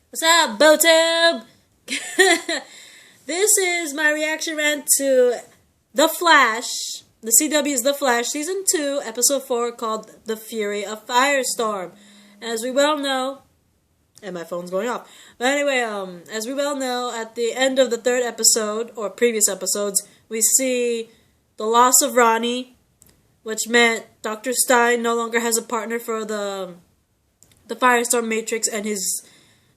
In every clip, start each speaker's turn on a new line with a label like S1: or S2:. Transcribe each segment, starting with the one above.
S1: What's up, BoTube? This is my reaction rant to The Flash, the CW's The Flash, Season 2, Episode 4, called The Fury of Firestorm. As we well know, and my phone's going off. But anyway, as we well know, at the end of the third episode, or previous episodes, we see the loss of Ronnie, which meant Dr. Stein no longer has a partner for the Firestorm Matrix, and his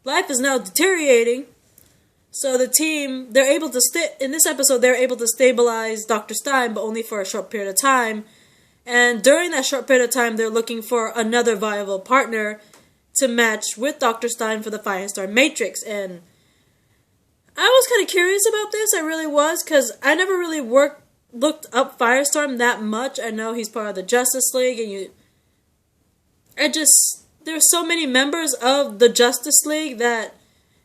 S1: life is now deteriorating. So the team, they're able to in this episode, they're able to stabilize Dr. Stein, but only for a short period of time. And during that short period of time, they're looking for another viable partner to match with Dr. Stein for the Firestorm Matrix. And I was kind of curious about this. I really was, because I never really looked up Firestorm that much. I know he's part of the Justice League, and there's so many members of the Justice League that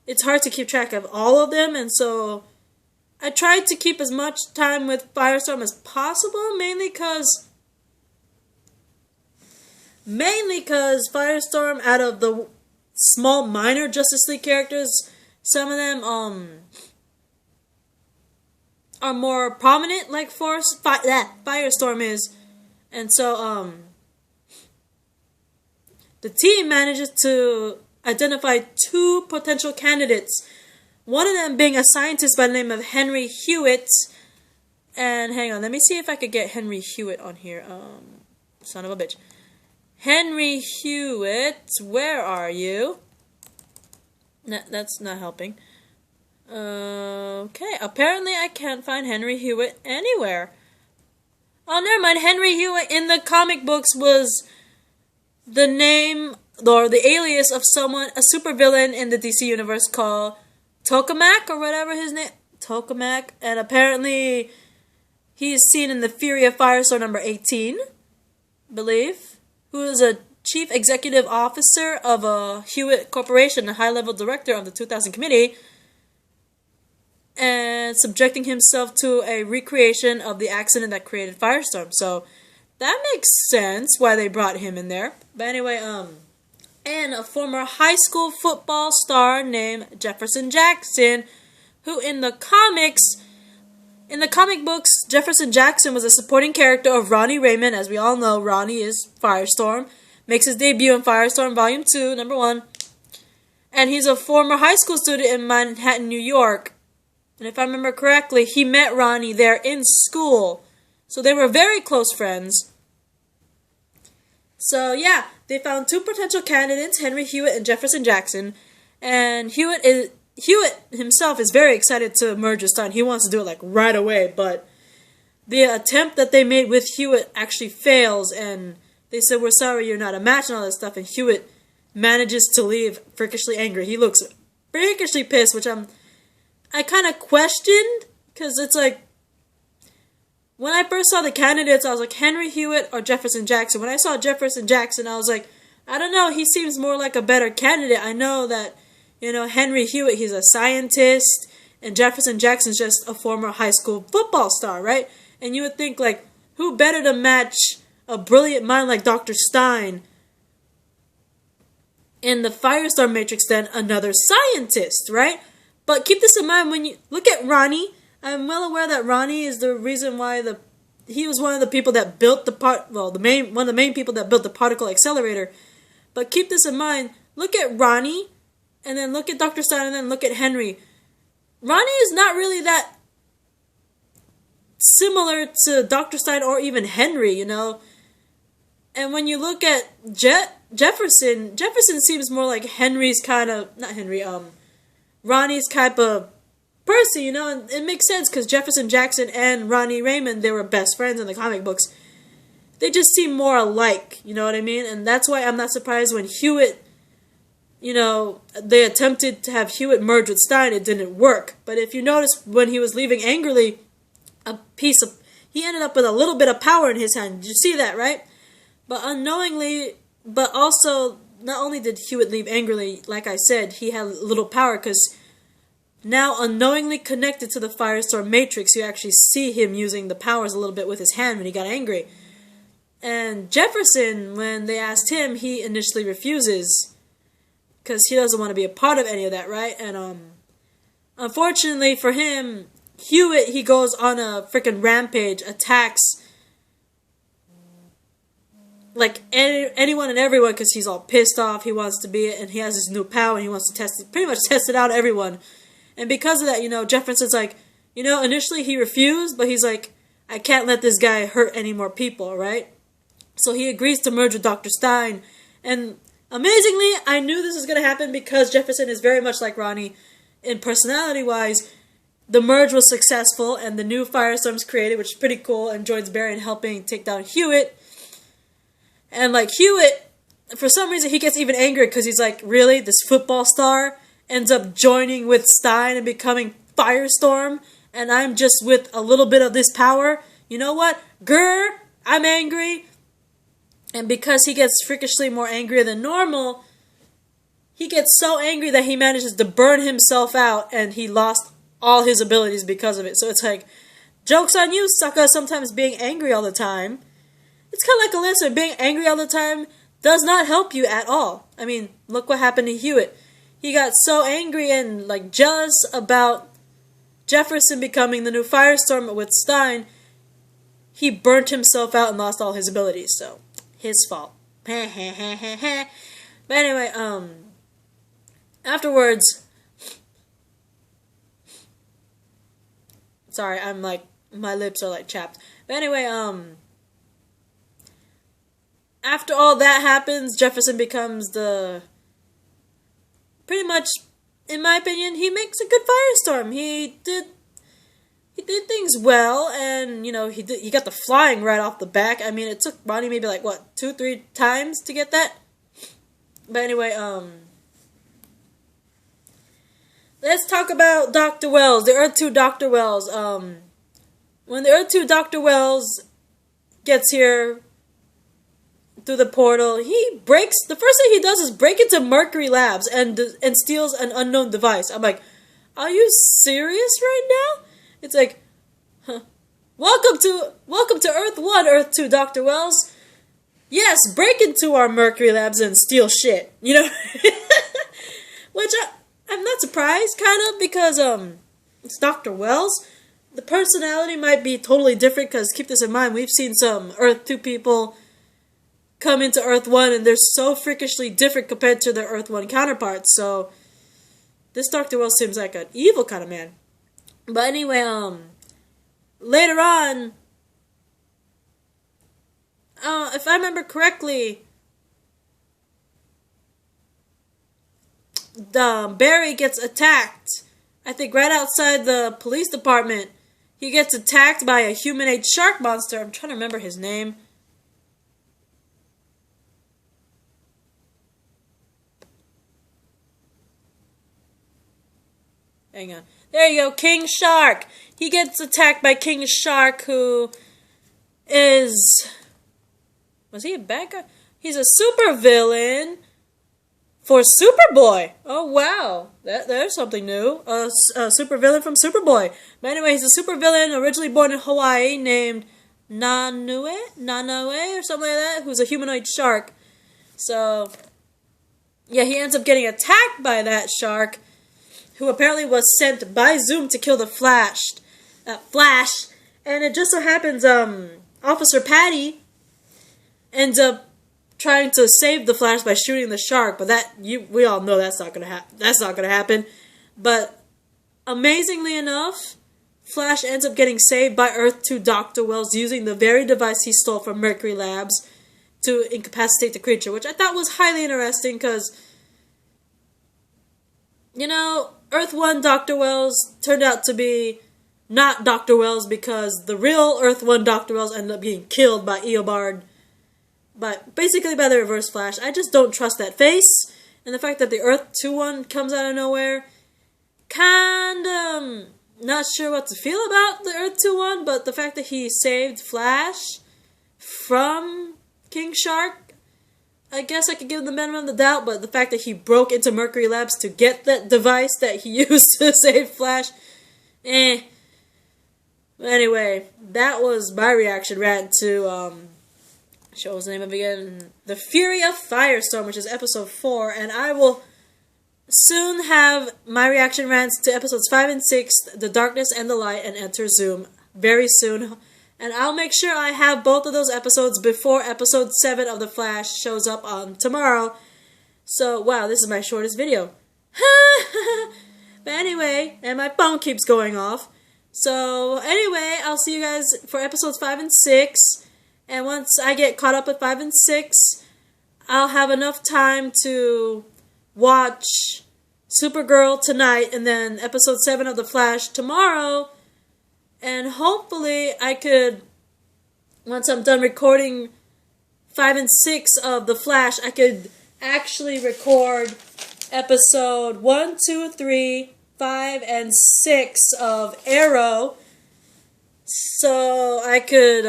S1: it's hard to keep track of all of them, and so I tried to keep as much time with Firestorm as possible, mainly because Firestorm, out of the small minor Justice League characters, some of them are more prominent, like Firestorm is, and so the team manages to identify two potential candidates. One of them being a scientist by the name of Henry Hewitt. And hang on, let me see if I could get Henry Hewitt on here. Son of a bitch. Henry Hewitt, where are you? That's not helping. Okay, apparently I can't find Henry Hewitt anywhere. Oh, never mind. Henry Hewitt in the comic books was the name or the alias of a supervillain in the DC universe called Tokamak, or whatever his name, Tokamak, and apparently he's seen in the Fury of Firestorm number 18, I believe, who is a chief executive officer of a Hewitt Corporation, a high-level director of the 2000 Committee, and subjecting himself to a recreation of the accident that created Firestorm. So that makes sense why they brought him in there. But anyway, and a former high school football star named Jefferson Jackson, who in the comic books, Jefferson Jackson was a supporting character of Ronnie Raymond. As we all know, Ronnie is Firestorm, makes his debut in Firestorm Volume 2, number 1, and he's a former high school student in Manhattan, New York, and if I remember correctly, he met Ronnie there in school, so they were very close friends. So yeah, they found two potential candidates, Henry Hewitt and Jefferson Jackson, and Hewitt himself is very excited to merge with Stein. He wants to do it like right away, but the attempt that they made with Hewitt actually fails, and they said, "We're sorry, you're not a match," and all that stuff, and Hewitt manages to leave freakishly angry. He looks freakishly pissed, which I kind of questioned, because it's like, when I first saw the candidates, I was like, Henry Hewitt or Jefferson Jackson. When I saw Jefferson Jackson, I was like, I don't know, he seems more like a better candidate. I know that, Henry Hewitt, he's a scientist, and Jefferson Jackson's just a former high school football star, right? And you would think, like, who better to match a brilliant mind like Dr. Stein in the Firestorm Matrix than another scientist, right? But keep this in mind when you look at Ronnie. I'm well aware that Ronnie is the reason why he was one of the people that built one of the main people that built the particle accelerator. But keep this in mind. Look at Ronnie, and then look at Dr. Stein, and then look at Henry. Ronnie is not really that similar to Dr. Stein or even Henry, And when you look at Jefferson seems more like Ronnie's type of person, and it makes sense because Jefferson Jackson and Ronnie Raymond, they were best friends in the comic books. They just seem more alike, you know what I mean? And that's why I'm not surprised when Hewitt, they attempted to have Hewitt merge with Stein, it didn't work. But if you notice, when he was leaving angrily, he ended up with a little bit of power in his hand. Did you see that, right? But also, not only did Hewitt leave angrily, like I said, he had a little power, because now unknowingly connected to the Firestorm Matrix, you actually see him using the powers a little bit with his hand when he got angry. And Jefferson, when they asked him, he initially refuses. because he doesn't want to be a part of any of that, right? And unfortunately for him, Hewitt, he goes on a freaking rampage, attacks like anyone and everyone because he's all pissed off. He wants to be it, and he has his new power, and he wants to pretty much test it out on everyone. And because of that, Jefferson's like, initially he refused, but he's like, I can't let this guy hurt any more people, right? So he agrees to merge with Dr. Stein. And amazingly, I knew this was going to happen because Jefferson is very much like Ronnie in personality-wise. The merge was successful, and the new Firestorm's created, which is pretty cool, and joins Barry in helping take down Hewitt. And, like, Hewitt, for some reason, he gets even angry because he's like, really? This football star ends up joining with Stein and becoming Firestorm, and I'm just with a little bit of this power? You know what? Grr! I'm angry. And because he gets freakishly more angrier than normal, he gets so angry that he manages to burn himself out, and he lost all his abilities because of it. So it's like, joke's on you, sucker, sometimes being angry all the time. It's kind of like a lesson. Being angry all the time does not help you at all. I mean, look what happened to Hewitt. He got so angry and, like, jealous about Jefferson becoming the new Firestorm with Stein, he burnt himself out and lost all his abilities, so his fault. But anyway, afterwards, sorry, I'm like, my lips are like chapped. But anyway, after all that happens, Jefferson becomes pretty much, in my opinion, he makes a good Firestorm. He did things well, and, he got the flying right off the back. I mean, it took Ronnie maybe, 2-3 times to get that? But anyway, let's talk about Dr. Wells, the Earth 2 Dr. Wells. When the Earth 2 Dr. Wells gets here through the portal, the first thing he does is break into Mercury Labs and steals an unknown device. I'm like, are you serious right now? It's like, welcome to Earth 1, Earth 2, Dr. Wells. Yes, break into our Mercury Labs and steal shit, Which I'm not surprised, kind of, because it's Dr. Wells. The personality might be totally different, because keep this in mind, we've seen some Earth 2 people come into Earth 1, and they're so freakishly different compared to their Earth 1 counterparts, so this Dr. Wells seems like an evil kind of man. But anyway, later on, if I remember correctly, Barry gets attacked. I think right outside the police department, he gets attacked by a humanoid shark monster. I'm trying to remember his name. Hang on. There you go, King Shark. He gets attacked by King Shark, who is... Was he a bad guy? He's a super villain for Superboy. Oh, wow. There's something new. A super villain from Superboy. But anyway, he's a super villain originally born in Hawaii named Nanaue or something like that, who's a humanoid shark. So, yeah, he ends up getting attacked by that shark, who apparently was sent by Zoom to kill the Flash. And it just so happens, Officer Patty ends up trying to save the Flash by shooting the shark, but we all know that's not gonna happen. That's not gonna happen. But amazingly enough, Flash ends up getting saved by Earth 2 Dr. Wells using the very device he stole from Mercury Labs to incapacitate the creature, which I thought was highly interesting because, Earth 1 Dr. Wells turned out to be not Dr. Wells because the real Earth 1 Dr. Wells ended up getting killed by Eobard. But basically by the Reverse Flash. I just don't trust that face. And the fact that the Earth 2 one comes out of nowhere. Not sure what to feel about the Earth 2 one. But the fact that he saved Flash from King Shark, I guess I could give him the benefit of the doubt, but the fact that he broke into Mercury Labs to get that device that he used to save Flash, But anyway, that was my reaction rant to, show his name up again, The Fury of Firestorm, which is episode 4, and I will soon have my reaction rants to episodes 5 and 6, The Darkness and the Light, and Enter Zoom, very soon. And I'll make sure I have both of those episodes before episode 7 of The Flash shows up on tomorrow. So, wow, this is my shortest video. But anyway, and my phone keeps going off. So, anyway, I'll see you guys for episodes 5 and 6. And once I get caught up with 5 and 6, I'll have enough time to watch Supergirl tonight and then episode 7 of The Flash tomorrow. And hopefully I could, once I'm done recording 5 and 6 of The Flash, I could actually record episode 1, 2, 3, 5, and 6 of Arrow. So I could,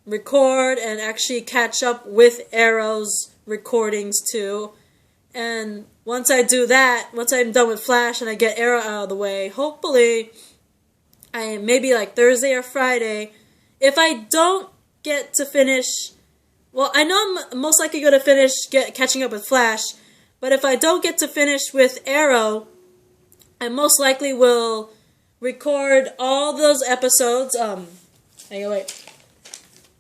S1: record and actually catch up with Arrow's recordings too. And once I do that, once I'm done with Flash and I get Arrow out of the way, hopefully, maybe like Thursday or Friday, if I don't get to finish, well, I know I'm most likely going to finish catching up with Flash, but if I don't get to finish with Arrow, I most likely will record all those episodes,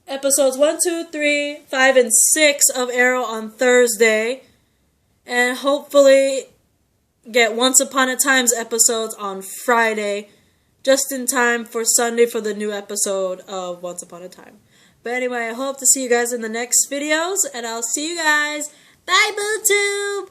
S1: episodes 1, 2, 3, 5, and 6 of Arrow on Thursday, and hopefully get Once Upon a Time's episodes on Friday, just in time for Sunday for the new episode of Once Upon a Time. But anyway, I hope to see you guys in the next videos, and I'll see you guys. Bye, BooTube!